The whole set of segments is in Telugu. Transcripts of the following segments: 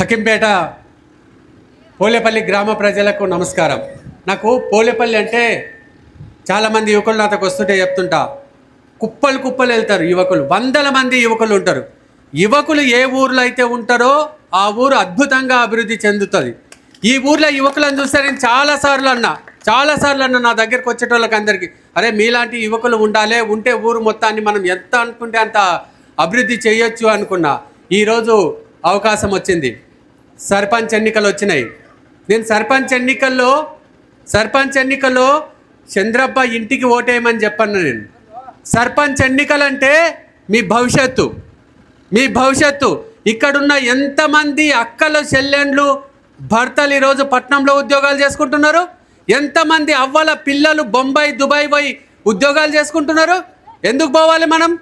హకింపేట పోలేపల్లి గ్రామ ప్రజలకు నమస్కారం. నాకు పోలేపల్లి అంటే చాలామంది యువకులు నాతోకి వస్తుంటే చెప్తుంటా, కుప్పలు కుప్పలు వెళ్తారు యువకులు, వందల మంది యువకులు ఉంటారు. యువకులు ఏ ఊర్లో అయితే ఉంటారో ఆ ఊరు అద్భుతంగా అభివృద్ధి చెందుతుంది. ఈ ఊర్లో యువకులను చూస్తే నేను చాలాసార్లు అన్నా నా దగ్గరికి వచ్చేటోళ్ళకి అందరికీ, అరే మీలాంటి యువకులు ఉండాలి, ఉంటే ఊరు మొత్తాన్ని మనం ఎంత అనుకుంటే అంత అభివృద్ధి చేయొచ్చు అనుకున్నా. ఈరోజు అవకాశం వచ్చింది. సర్పంచ్ ఎన్నికలు వచ్చినాయి. నేను సర్పంచ్ ఎన్నికల్లో చంద్రప్ప ఇంటికి ఓటేయమని చెప్పాను. నేను సర్పంచ్ ఎన్నికలంటే మీ భవిష్యత్తు ఇక్కడున్న ఎంతమంది అక్కలు చెల్లెండ్లు భర్తలు ఈరోజు పట్నంలో ఉద్యోగాలు చేసుకుంటున్నారు, ఎంతమంది అవ్వల పిల్లలు బొంబాయి దుబాయ్ పోయి ఉద్యోగాలు చేసుకుంటున్నారు. ఎందుకు పోవాలి మనం?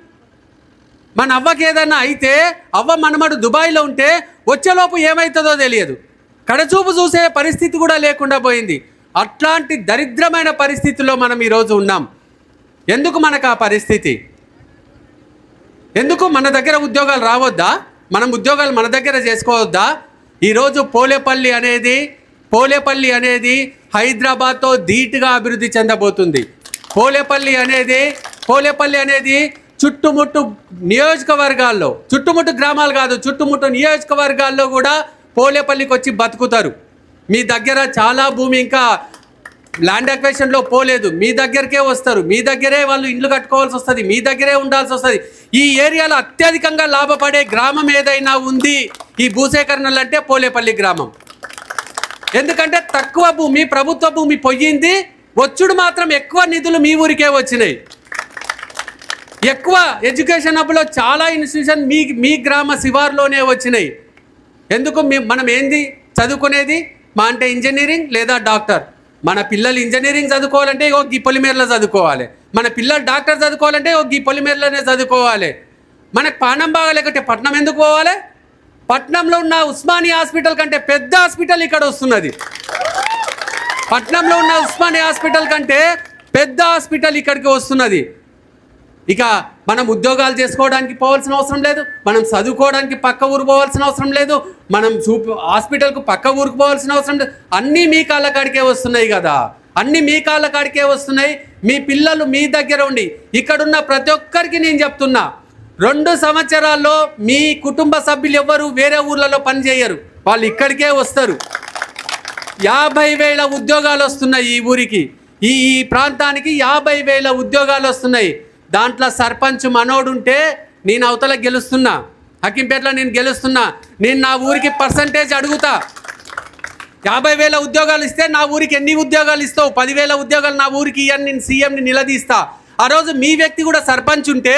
మన అవ్వకి ఏదన్నా అయితే అవ్వ మనమడు దుబాయ్లో ఉంటే వచ్చేలోపు ఏమవుతుందో తెలియదు, కడచూపు చూసే పరిస్థితి కూడా లేకుండా పోయింది. అట్లాంటి దరిద్రమైన పరిస్థితిలో మనం ఈరోజు ఉన్నాం. ఎందుకు మనకు ఆ పరిస్థితి? ఎందుకు మన దగ్గర ఉద్యోగాలు రావద్దా? మనం ఉద్యోగాలు మన దగ్గర చేసుకోవద్దా? ఈరోజు పోలేపల్లి అనేది హైదరాబాద్తో ధీటుగా అభివృద్ధి చెందబోతుంది. పోలేపల్లి అనేది చుట్టుముట్టు నియోజకవర్గాల్లో, చుట్టుముట్టు గ్రామాలు కాదు, చుట్టుముట్టు నియోజకవర్గాల్లో కూడా పోలేపల్లికి వచ్చి బతుకుతారు. మీ దగ్గర చాలా భూమి ఇంకా ల్యాండ్ అక్విజిషన్లో పోలేదు, మీ దగ్గరకే వస్తారు. మీ దగ్గరే వాళ్ళు ఇండ్లు కట్టుకోవాల్సి వస్తుంది, మీ దగ్గరే ఉండాల్సి వస్తుంది. ఈ ఏరియాలో అత్యధికంగా లాభపడే గ్రామం ఏదైనా ఉంది ఈ భూసేకరణలు అంటే పోలేపల్లి గ్రామం. ఎందుకంటే తక్కువ భూమి, ప్రభుత్వ భూమి పోయింది, వచ్చుడు మాత్రం ఎక్కువ నిధులు మీ ఊరికే వచ్చినాయి. ఎక్కువ ఎడ్యుకేషన్ హబ్లో చాలా ఇన్స్టిట్యూషన్ మీ గ్రామ శివార్లోనే వచ్చినాయి. ఎందుకు? మనం ఏంది చదువుకునేది? మా అంటే ఇంజనీరింగ్ లేదా డాక్టర్. మన పిల్లలు ఇంజనీరింగ్ చదువుకోవాలంటే ఈ పొలిమేరలో చదువుకోవాలి, మన పిల్లలు డాక్టర్ చదువుకోవాలంటే ఈ పొలిమేరలోనే చదువుకోవాలి. మనకు పానం బాగాలేకంటే పట్నం ఎందుకు పోవాలి? పట్నంలో ఉన్న ఉస్మానియా హాస్పిటల్ కంటే పెద్ద హాస్పిటల్ ఇక్కడ వస్తున్నది. పట్నంలో ఉన్న ఉస్మానియా హాస్పిటల్ కంటే పెద్ద హాస్పిటల్ ఇక్కడికి వస్తున్నది. ఇక మనం ఉద్యోగాలు చేసుకోవడానికి పోవాల్సిన అవసరం లేదు, మనం చదువుకోవడానికి పక్క ఊరు పోవాల్సిన అవసరం లేదు, మనం హాస్పిటల్కు పక్క ఊరికి పోవాల్సిన అవసరం లేదు. అన్నీ మీ కాళ్ళ కాడికే వస్తున్నాయి కదా, అన్నీ మీ కాళ్ళ కాడికే వస్తున్నాయి. మీ పిల్లలు మీ దగ్గర ఉండి, ఇక్కడున్న ప్రతి ఒక్కరికి నేను చెప్తున్నా, 2 సంవత్సరాల్లో మీ కుటుంబ సభ్యులు ఎవ్వరు వేరే ఊర్లలో పనిచేయరు, వాళ్ళు ఇక్కడికే వస్తారు. 50,000 ఉద్యోగాలు వస్తున్నాయి ఈ ఊరికి, ఈ ప్రాంతానికి 50,000 ఉద్యోగాలు వస్తున్నాయి. దాంట్లో సర్పంచ్ మనోడుంటే నేను అవతల గెలుస్తున్నా, హకింపేటలో నేను గెలుస్తున్నా. నేను నా ఊరికి పర్సంటేజ్ అడుగుతా. 50,000 ఉద్యోగాలు ఇస్తే నా ఊరికి ఎన్ని ఉద్యోగాలు ఇస్తావు? 10,000 ఉద్యోగాలు నా ఊరికి ఇవ్వని నేను సీఎంని నిలదీస్తా. ఆ రోజు మీ వ్యక్తి కూడా సర్పంచ్ ఉంటే,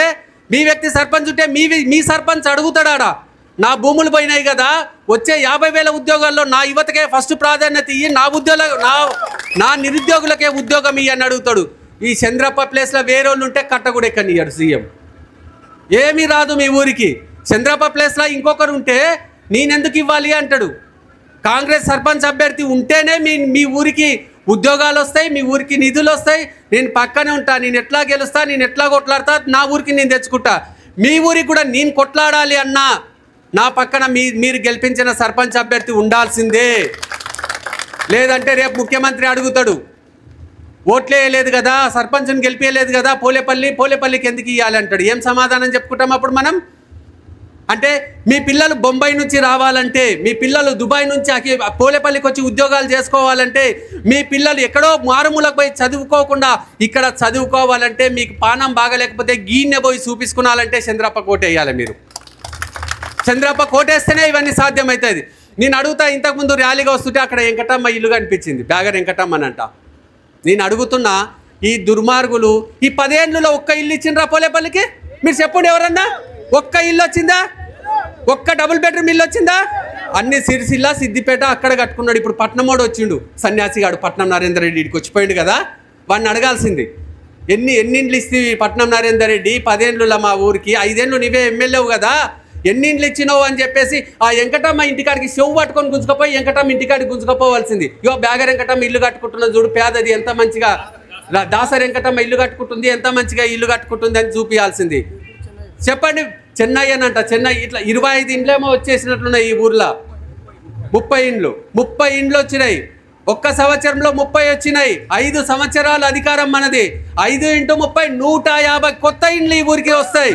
మీ సర్పంచ్ అడుగుతాడా, నా భూములు పోయినాయి కదా, వచ్చే 50,000 ఉద్యోగాల్లో నా యువతకే ఫస్ట్ ప్రాధాన్యత ఇయ్యి, నా నిరుద్యోగులకే ఉద్యోగం ఇయ్యని అడుగుతాడు. ఈ చంద్రప్ప ప్లేస్లో వేరే వాళ్ళు ఉంటే కట్ట కూడా ఎక్కనియ్యాడు సీఎం. ఏమీ రాదు మీ ఊరికి. చంద్రప్ప ప్లేస్లో ఇంకొకరు ఉంటే నేనెందుకు ఇవ్వాలి అంటాడు. కాంగ్రెస్ సర్పంచ్ అభ్యర్థి ఉంటేనే మీ ఊరికి ఉద్యోగాలు వస్తాయి, మీ ఊరికి నిధులు వస్తాయి. నేను పక్కనే ఉంటా, నేను ఎట్లా గెలుస్తా, నేను ఎట్లా కొట్లాడతా, నా ఊరికి నేను తెచ్చుకుంటా. మీ ఊరికి కూడా నేను కొట్లాడాలి అన్నా నా పక్కన మీరు గెలిపించిన సర్పంచ్ అభ్యర్థి ఉండాల్సిందే. లేదంటే రేపు ముఖ్యమంత్రి అడుగుతాడు, ఓట్లే వేయలేదు కదా, సర్పంచ్ని గెలిపేయలేదు కదా, పోలేపల్లికి ఎందుకు ఇవ్వాలి అంటాడు. ఏం సమాధానం చెప్పుకుంటాం అప్పుడు మనం? అంటే మీ పిల్లలు బొంబాయి నుంచి రావాలంటే, మీ పిల్లలు దుబాయ్ నుంచి పోలేపల్లికి వచ్చి ఉద్యోగాలు చేసుకోవాలంటే, మీ పిల్లలు ఎక్కడో మారుమూలకు పోయి చదువుకోకుండా ఇక్కడ చదువుకోవాలంటే, మీకు పానం బాగలేకపోతే గీన్నె పోయి చూపించుకున్నాలంటే చంద్రప్ప కోటేయాలి. మీరు చంద్రప్ప కోటేస్తేనే ఇవన్నీ సాధ్యమవుతుంది. నేను అడుగుతా, ఇంతకుముందు ర్యాలీగా వస్తుంటే అక్కడ వెంకటమ్మ ఇల్లుగా అనిపించింది, బ్యాగర్ వెంకటమ్మనంట. నేను అడుగుతున్నా, ఈ దుర్మార్గులు ఈ 10 ఏళ్ళలో ఒక్క ఇల్లు ఇచ్చిండ్రా పోలేపల్లికి? మీరు చెప్పండి, ఎవరన్నా ఒక్క ఇల్లు వచ్చిందా? ఒక్క డబుల్ బెడ్రూమ్ ఇల్లు వచ్చిందా? అన్ని సిరిసిల్ల సిద్దిపేట అక్కడ కట్టుకున్నాడు. ఇప్పుడు పట్నమోడు వచ్చిండు సన్యాసిగాడు, పట్నం నరేందర్ రెడ్డి ఇక్కడికి వచ్చిపోయిండు కదా, వాడిని అడగాల్సింది. ఎన్నిండ్లు ఇస్తే పట్నం నరేందర్ రెడ్డి? 10 ఏళ్ళులా మా ఊరికి, 5 ఏళ్ళు నీవే ఎమ్మెల్యేవు కదా, ఎన్నిండ్లు ఇచ్చినావు అని చెప్పేసి ఆ వెంకటమ్మ ఇంటికాడికి చెవు పట్టుకొని గుంజుకపోయి వెంకటమ్మ ఇంటికాడికి గుంజుకపోవాల్సింది. బ్యాగర్ వెంకటమ్మ ఇల్లు కట్టుకుంటున్నది చూడు, పేదది ఎంత మంచిగా, దాసరి వెంకటమ్మ ఇల్లు కట్టుకుంటుంది ఎంత మంచిగా ఇల్లు కట్టుకుంటుంది అని చూపించాల్సింది. చెప్పండి, చెన్నై అనంట, చెన్నై ఇట్లా 25 ఇండ్లేమో వచ్చేసినట్లున్నాయి ఈ ఊర్లో. 30 ఇండ్లు వచ్చినాయి. ఒక్క సంవత్సరంలో 30 వచ్చినాయి. 5 సంవత్సరాల అధికారం మనది. 5 × 30 150 కొత్త ఇండ్లు ఈ ఊరికి వస్తాయి.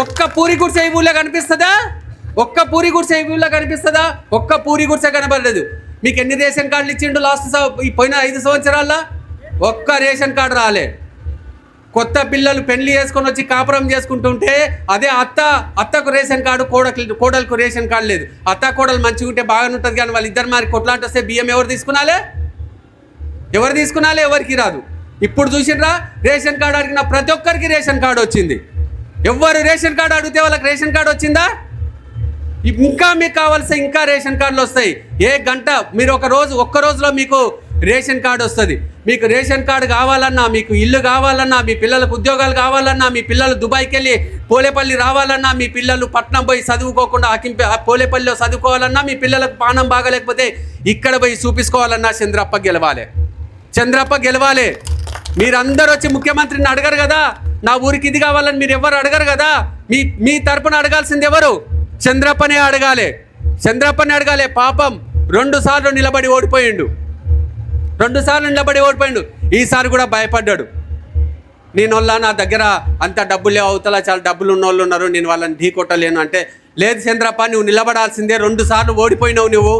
ఒక్క పూరి గుడిసె ఈ ఊళ్ళో కనిపిస్తుందా? ఒక్క పూరి గుడిసె ఈ ఊళ్ళో కనిపిస్తుందా? ఒక్క పూరి గుడిసె కనబడలేదు. మీకు ఎన్ని రేషన్ కార్డులు ఇచ్చిండు ఈ పోయిన 5 సంవత్సరాల్లో? ఒక్క రేషన్ కార్డు రాలే. కొత్త పిల్లలు పెళ్లి చేసుకొని వచ్చి కాపురం చేసుకుంటుంటే అదే అత్తకు రేషన్ కార్డు, కోడలకు రేషన్ కార్డు లేదు. అత్త కోడలు మంచిగా ఉంటే బాగానే ఉంటుంది, కానీ వాళ్ళు ఇద్దరు మరి కొట్లాంటి వస్తే బియ్యం ఎవరు తీసుకున్నాలే? ఎవరికి రాదు. ఇప్పుడు చూసిర్రా, రేషన్ కార్డు అడిగిన ప్రతి ఒక్కరికి రేషన్ కార్డు వచ్చింది. ఎవరు రేషన్ కార్డు అడిగితే వాళ్ళకి రేషన్ కార్డు వచ్చిందా? ఇంకా మీకు కావాల్సిన ఇంకా రేషన్ కార్డులు వస్తాయి. ఏ గంట మీరు ఒక్క రోజులో మీకు రేషన్ కార్డు వస్తుంది. మీకు రేషన్ కార్డు కావాలన్నా, మీకు ఇల్లు కావాలన్నా, మీ పిల్లలకు ఉద్యోగాలు కావాలన్నా, మీ పిల్లలు దుబాయ్కి వెళ్ళి పోలేపల్లి రావాలన్నా, మీ పిల్లలు పట్నం పోయి చదువుకోకుండా పోలేపల్లిలో చదువుకోవాలన్నా, మీ పిల్లలకు పానం బాగలేకపోతే ఇక్కడ పోయి చూపించుకోవాలన్నా చంద్రప్ప గెలవాలి. మీరందరూ వచ్చి ముఖ్యమంత్రిని అడగరు కదా, నా ఊరికి ఇది కావాలని మీరు ఎవరు అడగరు కదా. మీ తరపున అడగాల్సింది ఎవరు? చంద్రప్పనే అడగాలి. పాపం 2 సార్లు నిలబడి ఓడిపోయిండు. ఈసారి కూడా భయపడ్డాడు. నా దగ్గర అంత డబ్బులే, అవతల చాలా డబ్బులు ఉన్న వాళ్ళు ఉన్నారు, నేను వాళ్ళని ఢీ కొట్టలేను అంటే, లేదు చంద్రప్ప, నువ్వు నిలబడాల్సిందే. 2 సార్లు ఓడిపోయినావు నువ్వు.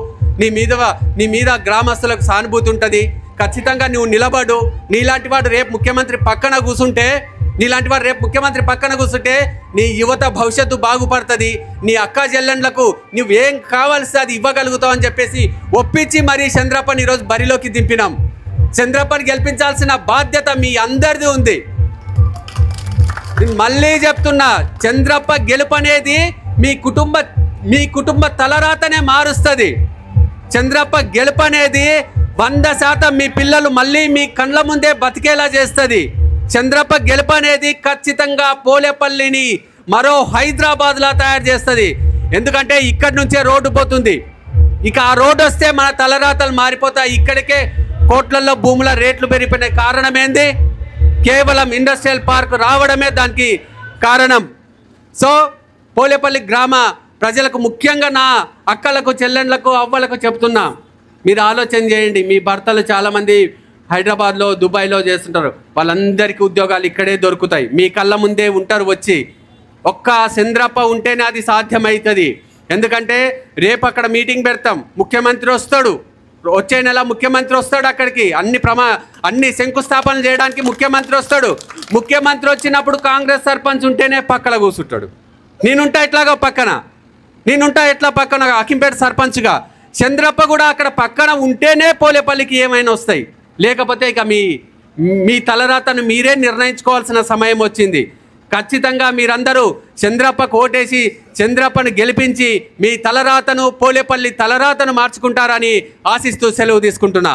నీ మీద గ్రామస్తులకు సానుభూతి ఉంటుంది. ఖచ్చితంగా నువ్వు నిలబడు. నీలాంటి వాడు రేపు ముఖ్యమంత్రి పక్కన కూర్చుంటే నీ యువత భవిష్యత్తు బాగుపడుతుంది. నీ అక్క చెల్లెండ్లకు నువ్వేం కావాల్సి అది ఇవ్వగలుగుతావు అని చెప్పేసి ఒప్పించి మరీ చంద్రప్పని ఈరోజు బరిలోకి దింపినాం. చంద్రప్పని గెలిపించాల్సిన బాధ్యత మీ అందరిది ఉంది. మళ్ళీ చెప్తున్నా, చంద్రప్ప గెలుపు అనేది మీ కుటుంబ తలరాతనే మారుస్తుంది. చంద్రప్ప గెలుపు అనేది 100% మీ పిల్లలు మళ్ళీ మీ కళ్ళ ముందే బతికేలా చేస్తుంది. చంద్రప్ప గెలుపు అనేది ఖచ్చితంగా పోలేపల్లిని మరో హైదరాబాద్లా తయారు చేస్తుంది. ఎందుకంటే ఇక్కడి నుంచే రోడ్డు పోతుంది. ఇక ఆ రోడ్డు వస్తే మన తలరాతలు మారిపోతాయి. ఇక్కడికే కోట్లలో భూముల రేట్లు పెరిగిపోయిన కారణం ఏంది? కేవలం ఇండస్ట్రియల్ పార్క్ రావడమే దానికి కారణం. సో పోలేపల్లి గ్రామ ప్రజలకు, ముఖ్యంగా నా అక్కలకు, చెల్లెండ్లకు, అవ్వలకు చెప్తున్నా, మీరు ఆలోచన చేయండి. మీ భర్తలు చాలామంది హైదరాబాద్లో, దుబాయ్లో చేస్తుంటారు. వాళ్ళందరికీ ఉద్యోగాలు ఇక్కడే దొరుకుతాయి. మీ కళ్ళ ముందే ఉంటారు వచ్చి. ఒక్క చంద్రప్ప ఉంటేనే అది సాధ్యమవుతుంది. ఎందుకంటే రేపు అక్కడ మీటింగ్ పెడతాం, ముఖ్యమంత్రి వస్తాడు. వచ్చే నెల ముఖ్యమంత్రి వస్తాడు అక్కడికి. అన్ని శంకుస్థాపనలు చేయడానికి ముఖ్యమంత్రి వస్తాడు. ముఖ్యమంత్రి వచ్చినప్పుడు కాంగ్రెస్ సర్పంచ్ ఉంటేనే పక్కన కూర్చుంటాడు. నేనుంటా ఎట్లా పక్కన అకింపేట సర్పంచ్గా. చంద్రప్ప కూడా అక్కడ పక్కన ఉంటేనే పోలేపల్లికి ఏమైనా వస్తాయి. లేకపోతే ఇక మీ తలరాతను మీరే నిర్ణయించుకోవాల్సిన సమయం వచ్చింది. ఖచ్చితంగా మీరందరూ చంద్రప్పకు ఓటేసి చంద్రప్పను గెలిపించి మీ తలరాతను, పోలేపల్లి తలరాతను మార్చుకుంటారని ఆశిస్తూ సెలవు తీసుకుంటున్నా.